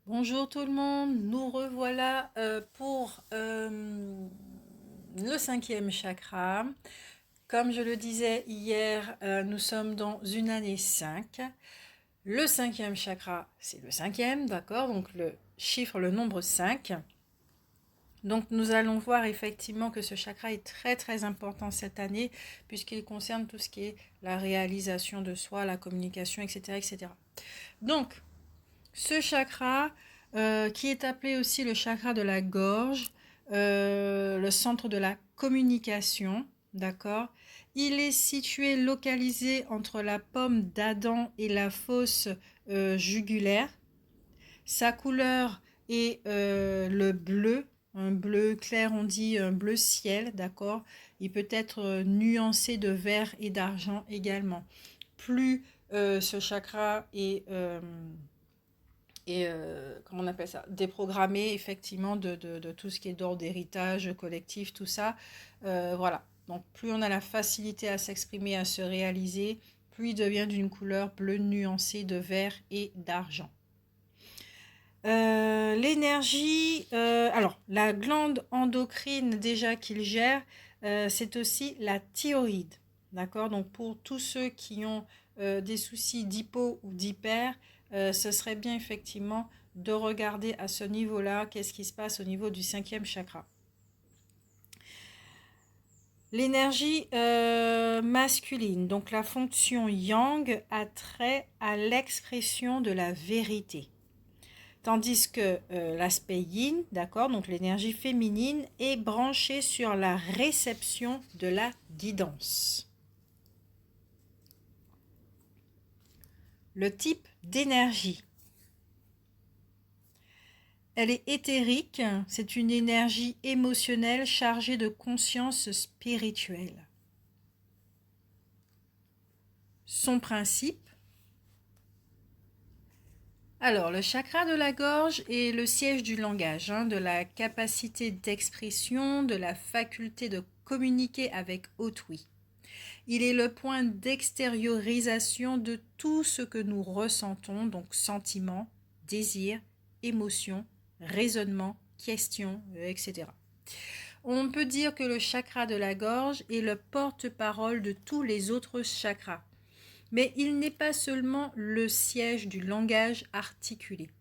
Bonjour tout le monde, nous revoilà pour le cinquième chakra. Comme je le disais hier, nous sommes dans une année 5. Le cinquième chakra, c'est le cinquième, d'accord? Donc le chiffre, le nombre 5. Donc nous allons voir effectivement que ce chakra est très très important cette année puisqu'il concerne tout ce qui est la réalisation de soi, la communication, etc. etc. Donc, ce chakra, qui est appelé aussi le chakra de la gorge, le centre de la communication, d'accord? Il est situé, localisé entre la pomme d'Adam et la fosse jugulaire. Sa couleur est le bleu, un bleu clair, on dit un bleu ciel, d'accord? Il peut être nuancé de vert et d'argent également. Plus ce chakra est comment on appelle ça, déprogrammer effectivement de tout ce qui est d'ordre d'héritage collectif, tout ça. Voilà. Donc plus on a la facilité à s'exprimer, à se réaliser, plus il devient d'une couleur bleue nuancée de vert et d'argent. L'énergie, alors la glande endocrine déjà qu'il gère, c'est aussi la thyroïde. D'accord? Donc pour tous ceux qui ont des soucis d'hypo ou d'hyper, ce serait bien effectivement de regarder à ce niveau-là qu'est-ce qui se passe au niveau du cinquième chakra. L'énergie masculine, donc la fonction yang, a trait à l'expression de la vérité. Tandis que l'aspect yin, d'accord, donc l'énergie féminine, est branchée sur la réception de la guidance. Le type d'énergie. Elle est éthérique, c'est une énergie émotionnelle chargée de conscience spirituelle. Son principe. Alors, le chakra de la gorge est le siège du langage, de la capacité d'expression, de la faculté de communiquer avec autrui. Il est le point d'extériorisation de tout ce que nous ressentons, donc sentiments, désirs, émotions, raisonnements, questions, etc. On peut dire que le chakra de la gorge est le porte-parole de tous les autres chakras. Mais il n'est pas seulement le siège du langage articulé.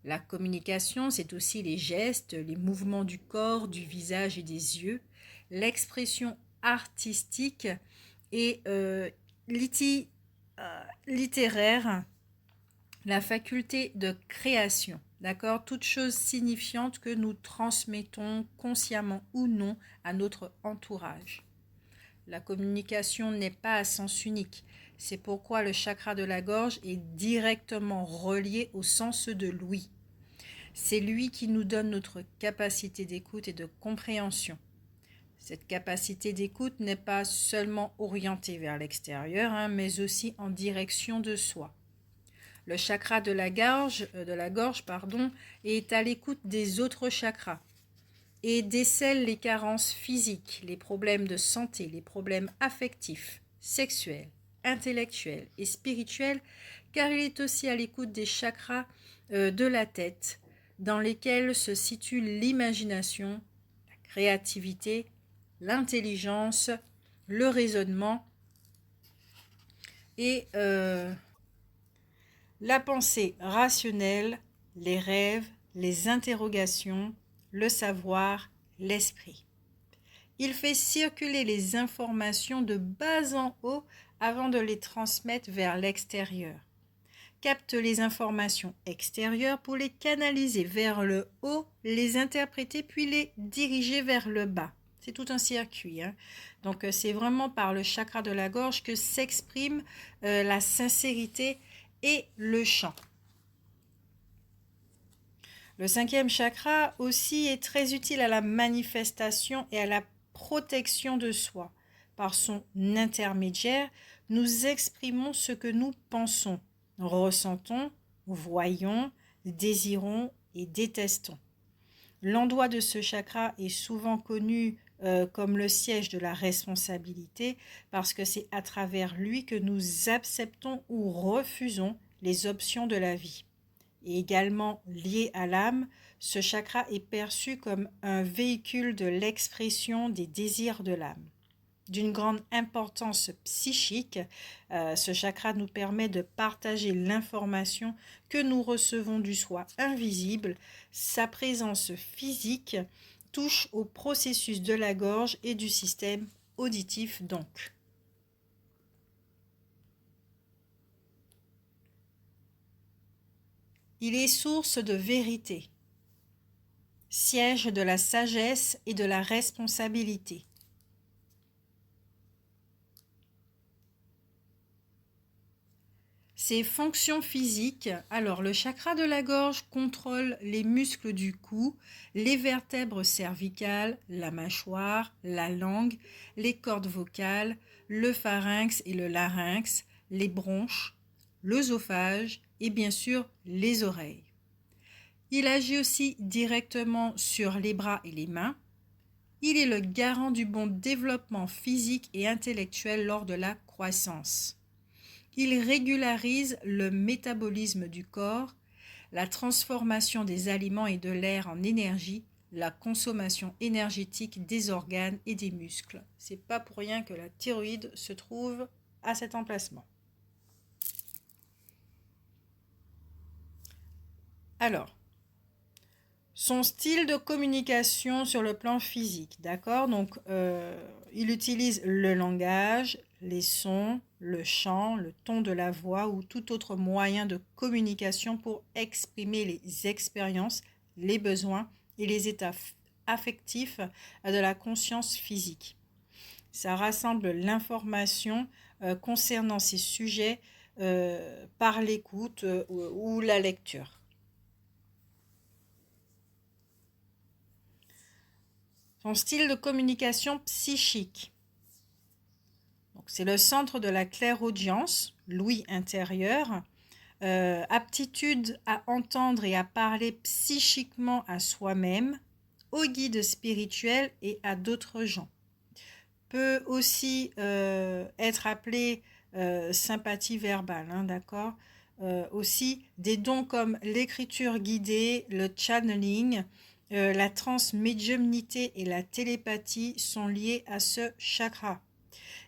La communication, c'est aussi les gestes, les mouvements du corps, du visage et des yeux, l'expression artistique et littéraire, la faculté de création, d'accord? Toute chose signifiante que nous transmettons consciemment ou non à notre entourage. La communication n'est pas à sens unique. C'est pourquoi le chakra de la gorge est directement relié au sens de l'ouïe. C'est lui qui nous donne notre capacité d'écoute et de compréhension. Cette capacité d'écoute n'est pas seulement orientée vers l'extérieur, mais aussi en direction de soi. Le chakra de la gorge, est à l'écoute des autres chakras et décèle les carences physiques, les problèmes de santé, les problèmes affectifs, sexuels, intellectuels et spirituels, car il est aussi à l'écoute des chakras de la tête, dans lesquels se situe l'imagination, la créativité, l'intelligence, le raisonnement et la pensée rationnelle, les rêves, les interrogations, le savoir, l'esprit. Il fait circuler les informations de bas en haut avant de les transmettre vers l'extérieur. Capte les informations extérieures pour les canaliser vers le haut, les interpréter puis les diriger vers le bas. C'est tout un circuit. Donc c'est vraiment par le chakra de la gorge que s'exprime la sincérité et le chant. Le cinquième chakra aussi est très utile à la manifestation et à la protection de soi. Par son intermédiaire, nous exprimons ce que nous pensons, ressentons, voyons, désirons et détestons. L'endroit de ce chakra est souvent connu comme le siège de la responsabilité parce que c'est à travers lui que nous acceptons ou refusons les options de la vie. et également lié à l'âme, ce chakra est perçu comme un véhicule de l'expression des désirs de l'âme. D'une grande importance psychique, ce chakra nous permet de partager l'information que nous recevons du soi invisible. Sa présence physique touche au processus de la gorge et du système auditif donc. Il est source de vérité, siège de la sagesse et de la responsabilité. Ses fonctions physiques, alors le chakra de la gorge contrôle les muscles du cou, les vertèbres cervicales, la mâchoire, la langue, les cordes vocales, le pharynx et le larynx, les bronches, l'œsophage et bien sûr les oreilles. Il agit aussi directement sur les bras et les mains. Il est le garant du bon développement physique et intellectuel lors de la croissance. Il régularise le métabolisme du corps, la transformation des aliments et de l'air en énergie, la consommation énergétique des organes et des muscles. C'est pas pour rien que la thyroïde se trouve à cet emplacement. Alors, son style de communication sur le plan physique, d'accord? Donc, il utilise le langage, les sons, le chant, le ton de la voix ou tout autre moyen de communication pour exprimer les expériences, les besoins et les états affectifs de la conscience physique. Ça rassemble l'information concernant ces sujets par l'écoute ou la lecture. Son style de communication psychique. C'est le centre de la clairaudience, l'ouïe intérieure, aptitude à entendre et à parler psychiquement à soi-même, aux guides spirituels et à d'autres gens. Peut aussi être appelé sympathie verbale, d'accord. Aussi des dons comme l'écriture guidée, le channeling, la transmédiumnité et la télépathie sont liés à ce chakra.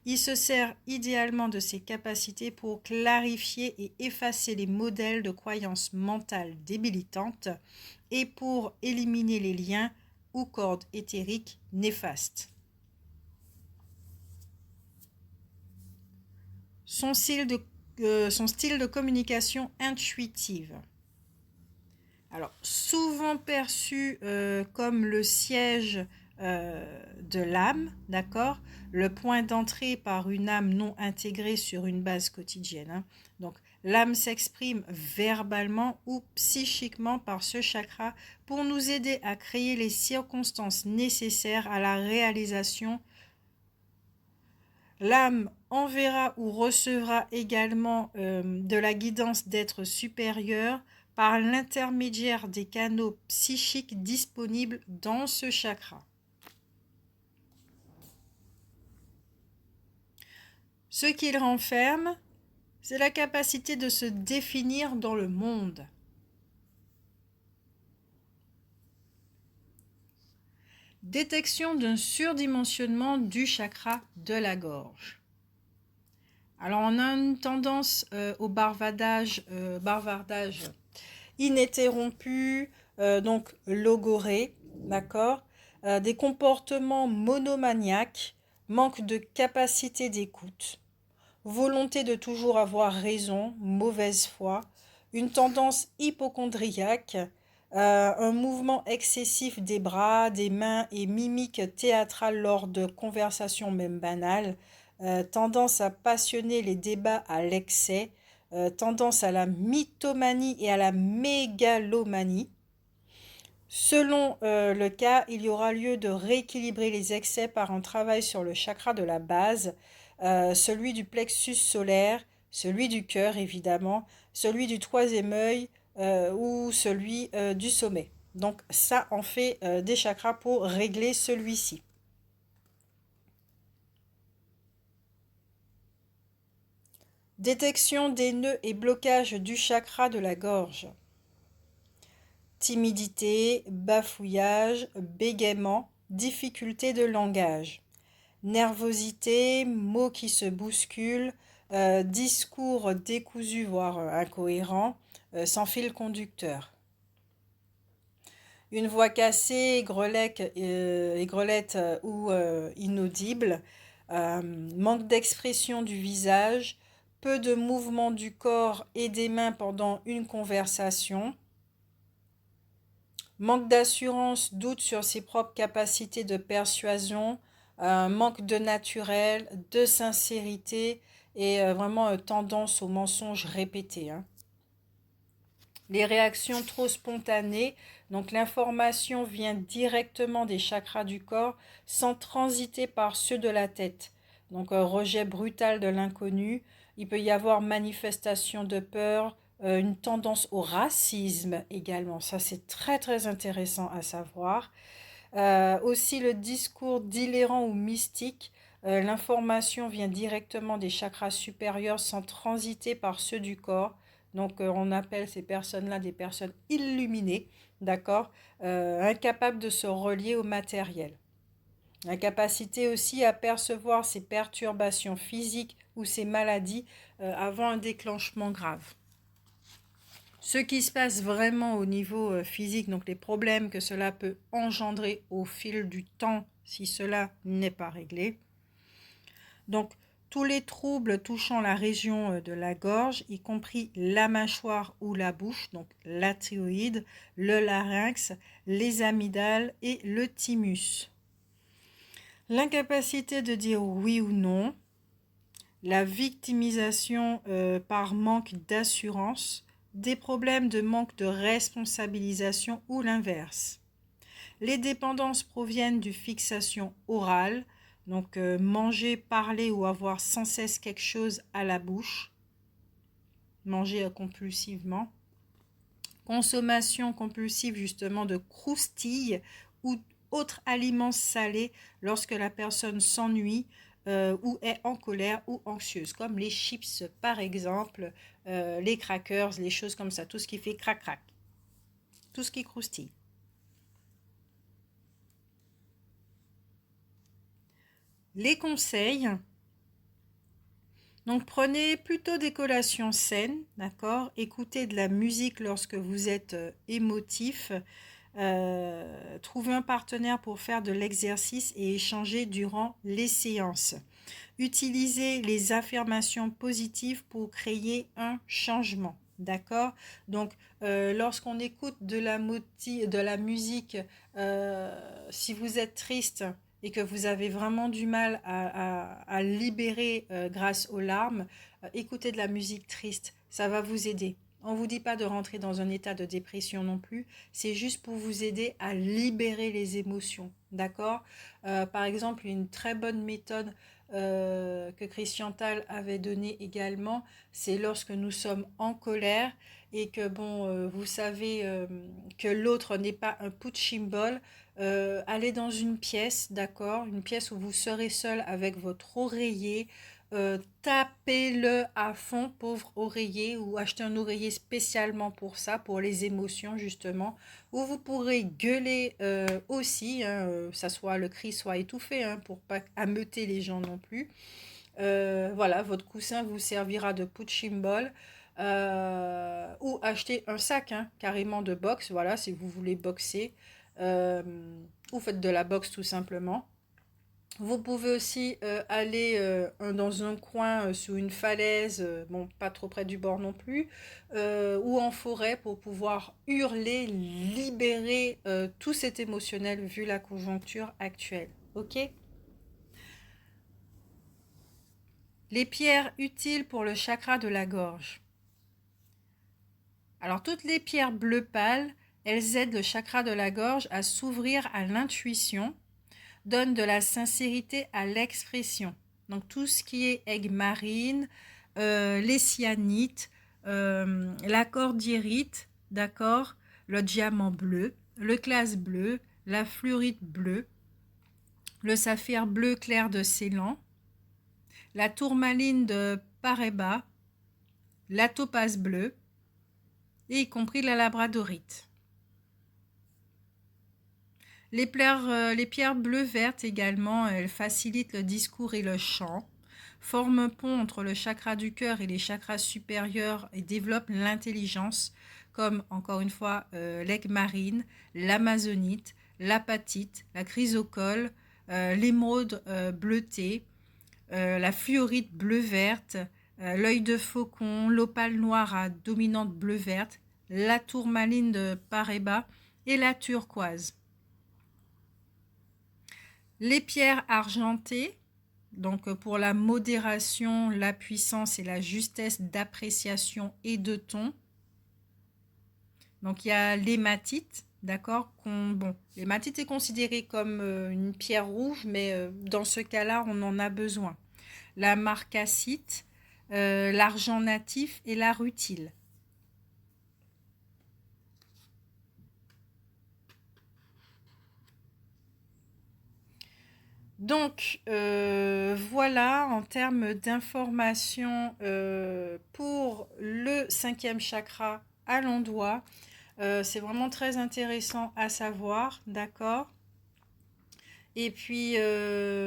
Il se sert idéalement de ses capacités pour clarifier et effacer les modèles de croyances mentales débilitantes et pour éliminer les liens ou cordes éthériques néfastes. Son style de communication intuitive. Alors, souvent perçu comme le siège de l'âme, d'accord, le point d'entrée par une âme non intégrée sur une base quotidienne. Donc, l'âme s'exprime verbalement ou psychiquement par ce chakra pour nous aider à créer les circonstances nécessaires à la réalisation. L'âme enverra ou recevra également de la guidance d'êtres supérieurs par l'intermédiaire des canaux psychiques disponibles dans ce chakra. Ce qu'il renferme, c'est la capacité de se définir dans le monde. Détection d'un surdimensionnement du chakra de la gorge. Alors on a une tendance au bavardage ininterrompu, donc logoré, d'accord, des comportements monomaniaques, manque de capacité d'écoute, volonté de toujours avoir raison, mauvaise foi, une tendance hypocondriaque, un mouvement excessif des bras, des mains et mimique théâtrale lors de conversations même banales, tendance à passionner les débats à l'excès, tendance à la mythomanie et à la mégalomanie. Selon le cas, il y aura lieu de rééquilibrer les excès par un travail sur le chakra de la base, celui du plexus solaire, celui du cœur évidemment, celui du troisième œil ou celui du sommet. Donc ça en fait des chakras pour régler celui-ci. Détection des nœuds et blocages du chakra de la gorge. timidité, bafouillage, bégaiement, difficulté de langage, nervosité, mots qui se bousculent, discours décousu voire incohérent, sans fil conducteur. Une voix cassée, aigrelette ou inaudible, manque d'expression du visage, peu de mouvement du corps et des mains pendant une conversation, manque d'assurance, doute sur ses propres capacités de persuasion, manque de naturel, de sincérité et vraiment tendance au mensonge répété, hein. Les réactions trop spontanées, donc l'information vient directement des chakras du corps sans transiter par ceux de la tête. Donc rejet brutal de l'inconnu, il peut y avoir manifestation de peur, une tendance au racisme également, ça c'est très très intéressant à savoir. Aussi le discours délirant ou mystique, l'information vient directement des chakras supérieurs sans transiter par ceux du corps. Donc on appelle ces personnes-là des personnes illuminées, d'accord, incapables de se relier au matériel. Incapacité aussi à percevoir ces perturbations physiques ou ces maladies avant un déclenchement grave. Ce qui se passe vraiment au niveau physique, donc les problèmes que cela peut engendrer au fil du temps si cela n'est pas réglé. Donc tous les troubles touchant la région de la gorge, y compris la mâchoire ou la bouche, donc la thyroïde, le larynx, les amygdales et le thymus. L'incapacité de dire oui ou non, la victimisation par manque d'assurance, des problèmes de manque de responsabilisation ou l'inverse. Les dépendances proviennent du fixation orale, donc manger, parler ou avoir sans cesse quelque chose à la bouche, manger compulsivement. Consommation compulsive justement de croustilles ou autres aliments salés lorsque la personne s'ennuie ou est en colère ou anxieuse, comme les chips par exemple, les crackers, les choses comme ça, tout ce qui fait crac-crac, tout ce qui croustille. Les conseils, donc prenez plutôt des collations saines, d'accord, écoutez de la musique lorsque vous êtes émotif, trouvez un partenaire pour faire de l'exercice et échanger durant les séances. Utilisez les affirmations positives pour créer un changement. D'accord. Donc, lorsqu'on écoute de la musique, si vous êtes triste et que vous avez vraiment du mal à libérer grâce aux larmes, écoutez de la musique triste. Ça va vous aider. On ne vous dit pas de rentrer dans un état de dépression non plus, c'est juste pour vous aider à libérer les émotions, d'accord. Par exemple, une très bonne méthode que Christian Tal avait donnée également, c'est lorsque nous sommes en colère et que vous savez que l'autre n'est pas un punching ball, allez dans une pièce, d'accord, une pièce où vous serez seul avec votre oreiller, tapez-le à fond, pauvre oreiller, ou achetez un oreiller spécialement pour ça, pour les émotions justement, où vous pourrez gueuler aussi, hein, ça soit le cri soit étouffé, hein, pour pas ameuter les gens non plus. Voilà, votre coussin vous servira de punching ball. Ou acheter un sac, hein, carrément de boxe, voilà, si vous voulez boxer, ou faites de la boxe tout simplement. Vous pouvez aussi aller dans un coin sous une falaise, bon, pas trop près du bord non plus, ou en forêt pour pouvoir hurler, libérer tout cet émotionnel vu la conjoncture actuelle. Ok? Les pierres utiles pour le chakra de la gorge. Alors toutes les pierres bleues pâles, elles aident le chakra de la gorge à s'ouvrir à l'intuition, donnent de la sincérité à l'expression. Donc tout ce qui est aigues marines, les cyanites, la cordierite, d'accord, le diamant bleu, le classe bleu, la fluorite bleue, le saphir bleu clair de Ceylan, la tourmaline de Paraiba, la topaze bleue, et y compris la labradorite. Les pierres bleues-vertes également, elles facilitent le discours et le chant, forment un pont entre le chakra du cœur et les chakras supérieurs et développent l'intelligence, comme encore une fois l'aigle marine, l'amazonite, l'apatite, la chrysocole, l'émeraude bleutée, la fluorite bleu-verte, l'œil de faucon, l'opale noire à dominante bleu-verte, la tourmaline de Paraiba et la turquoise. Les pierres argentées, donc pour la modération, la puissance et la justesse d'appréciation et de ton. Donc il y a l'hématite, d'accord. Bon, l'hématite est considérée comme une pierre rouge, mais dans ce cas-là, on en a besoin. La marcassite, l'argent natif et la rutile. Donc voilà en termes d'informations pour le 5e chakra à l'endoigt. C'est vraiment très intéressant à savoir, d'accord. Et puis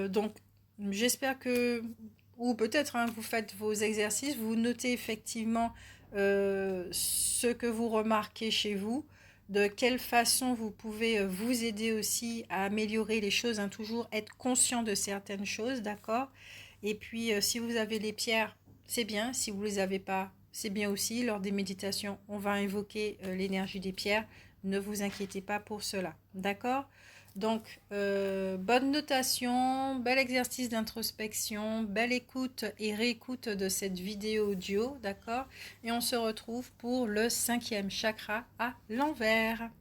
donc j'espère que, ou peut-être vous faites vos exercices, vous notez effectivement ce que vous remarquez chez vous, de quelle façon vous pouvez vous aider aussi à améliorer les choses, toujours être conscient de certaines choses, d'accord. Et puis si vous avez les pierres, c'est bien, si vous ne les avez pas, c'est bien aussi. Lors des méditations, on va invoquer l'énergie des pierres, ne vous inquiétez pas pour cela, d'accord. Donc, bonne notation, bel exercice d'introspection, belle écoute et réécoute de cette vidéo audio, d'accord. Et on se retrouve pour le 5e chakra à l'envers.